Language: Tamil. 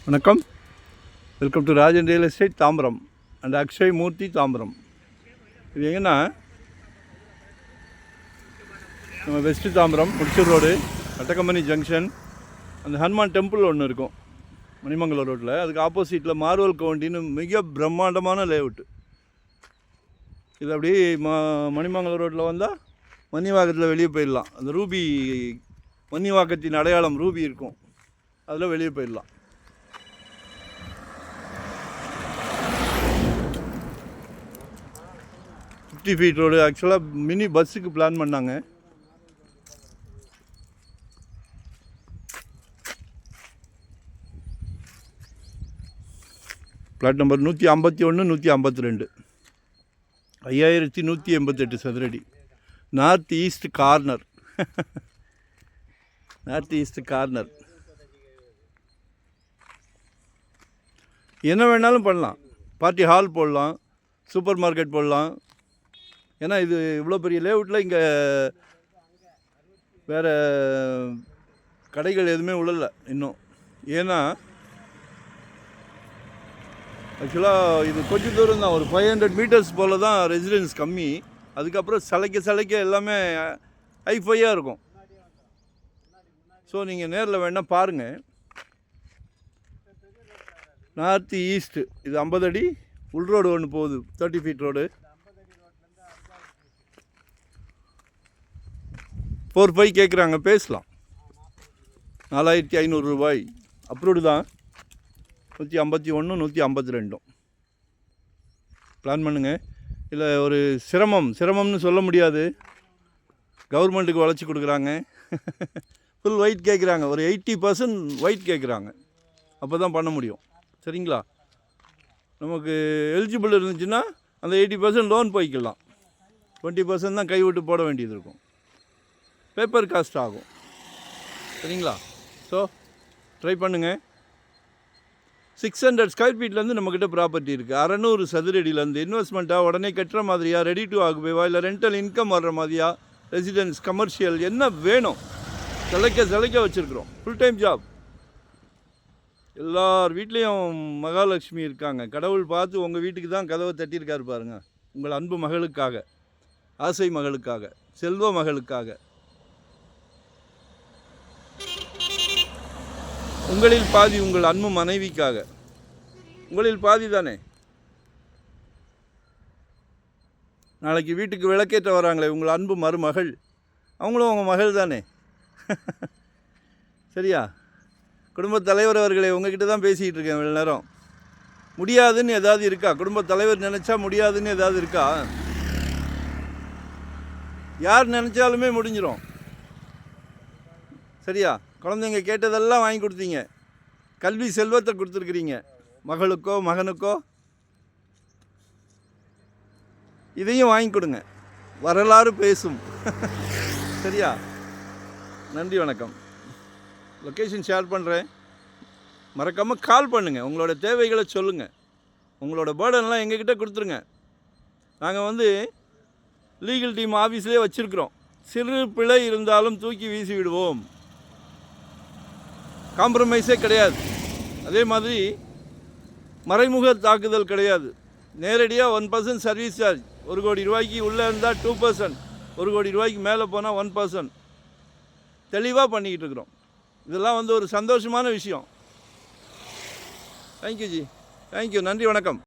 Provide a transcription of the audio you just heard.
வணக்கம். Welcome to Rajan real estate Tambaram and Akshay Murthy Tambaram. இது எங்கன்னா நம்ம வெஸ்ட்டு தாம்பரம் முடிச்சூர் ரோடு கட்டக்கம்பனி ஜங்ஷன் அந்த ஹனுமான் டெம்பிள் ஒன்று இருக்கும் மணிமங்கலம் ரோட்டில். அதுக்கு ஆப்போசிட்டில் மார்வல் கவுண்டின்னு மிக பிரம்மாண்டமான லேஅவுட்டு. இது அப்படி மணிமங்கலம் ரோட்டில் வந்தால் மணிவாக்கத்தில் வெளியே போயிடலாம். அந்த ரூபி மணிவாக்கத்தின் அடையாளம் ரூபி இருக்கும், அதில் வெளியே போயிடலாம். ஃபீட் ரோடு ஆக்சுவலாக மினி பஸ்ஸுக்கு பிளான் பண்ணாங்க. பிளாட் நம்பர் 151 152 5188 சதுரடி. North east corner. North east corner என்ன வேணாலும் பண்ணலாம். பார்ட்டி ஹால் போடலாம், சூப்பர் மார்க்கெட் போடலாம். ஏன்னா இது இவ்வளோ பெரிய லேஅவுட்டில் இங்கே வேறு கடைகள் எதுவுமே உள்ளல இன்னும். ஏன்னா ஆக்சுவலாக இது கொஞ்சம் தூரம் தான், ஒரு 500 மீட்டர்ஸ் போல் தான் ரெசிடென்ஸ் கம்மி. அதுக்கப்புறம் சளைக்க எல்லாமே ஹைஃபையாக இருக்கும். ஸோ நீங்கள் நேரில் வேணால் பாருங்கள். நார்த் ஈஸ்ட்டு இது 50 அடி. உள் ரோடு ஒன்று போகுது, 30 ஃபீட் ரோடு. 4.5 கேட்குறாங்க, பேசலாம். 4500 ரூபாய் அப்ரூவ்டு தான். 151 152 பிளான் பண்ணுங்கள். இல்லை ஒரு சிரமம்னு சொல்ல முடியாது. கவர்மெண்ட்டுக்கு வளைச்சி கொடுக்குறாங்க. ஃபுல் ஒயிட் கேட்குறாங்க, ஒரு 80% ஒயிட் கேட்குறாங்க. அப்போ தான் பண்ண முடியும். சரிங்களா? நமக்கு எலிஜிபிள் இருந்துச்சுன்னா அந்த 80% லோன் போய்க்கலாம். 20% தான் கைவிட்டு போட வேண்டியது இருக்கும். பேப்பர் காஸ்ட் ஆகும். சரிங்களா? ஸோ ட்ரை பண்ணுங்கள். 600 ஸ்கொயர் ஃபீட்லேருந்து நம்மக்கிட்ட ப்ராப்பர்ட்டி இருக்குது. 600 சதுரடியிலேருந்து இன்வெஸ்ட்மெண்ட்டாக உடனே கட்டுற மாதிரியா, ரெடி டு ஆகுபேவா, இல்லை ரெண்டல் இன்கம் வர்ற மாதிரியா, ரெசிடென்ஸ் கமர்ஷியல் என்ன வேணும் சிலைக்க வச்சுருக்குறோம். Full time job. எல்லார் வீட்லேயும் மகாலட்சுமி இருக்காங்க. கடவுள் பார்த்து உங்கள் வீட்டுக்கு தான் கதவை தட்டியிருக்காரு பாருங்கள். உங்கள் அன்பு மகளுக்காக, ஆசை மகளுக்காக, செல்வ மகளுக்காக. உங்களில் பாதி உங்கள் அன்பு மனைவிக்காக. உங்களில் பாதி தானே. நாளைக்கு வீட்டுக்கு விளக்கேற்ற வராங்களே உங்கள் அன்பு மருமகள், அவங்களும் உங்கள் மகள் தானே. சரியா? குடும்பத் தலைவர் அவர்களே, உங்ககிட்ட தான் பேசிகிட்டு இருக்கேன் இவ்வளோ நேரம். முடியாதுன்னு ஏதாவது இருக்கா? குடும்பத் தலைவர் நினச்சா முடியாதுன்னு ஏதாவது இருக்கா? யார் நினச்சாலுமே முடிஞ்சிடும். சரியா? குழந்தைங்க கேட்டதெல்லாம் வாங்கி கொடுத்தீங்க. கல்வி செல்வத்தை கொடுத்துருக்குறீங்க மகளுக்கோ மகனுக்கோ. இதையும் வாங்கி கொடுங்க, வரலாறு பேசும். சரியா? நன்றி, வணக்கம். லொக்கேஷன் ஷேர் பண்ணுறேன். மறக்காமல் கால் பண்ணுங்கள். உங்களோட தேவைகளை சொல்லுங்கள். உங்களோட பேர்டன்லாம் எங்ககிட்ட கொடுத்துருங்க. நாங்கள் லீகல் டீம் ஆஃபீஸ்லேயே வச்சுருக்குறோம். சிறு பிழை இருந்தாலும் தூக்கி வீசி விடுவோம். காம்ப்ரமைஸே கிடையாது. அதே மாதிரி மறைமுக தாக்குதல் கிடையாது. நேரடியாக 1% சர்வீஸ் சார்ஜ். 1 கோடி ரூபாய்க்கு உள்ளே இருந்தால் 2%, 1 கோடி ரூபாய்க்கு மேலே போனால் 1%. தெளிவாக பண்ணிக்கிட்டு இருக்கிறோம். இதெல்லாம் ஒரு சந்தோஷமான விஷயம். Thank you G, thank you. நன்றி, வணக்கம்.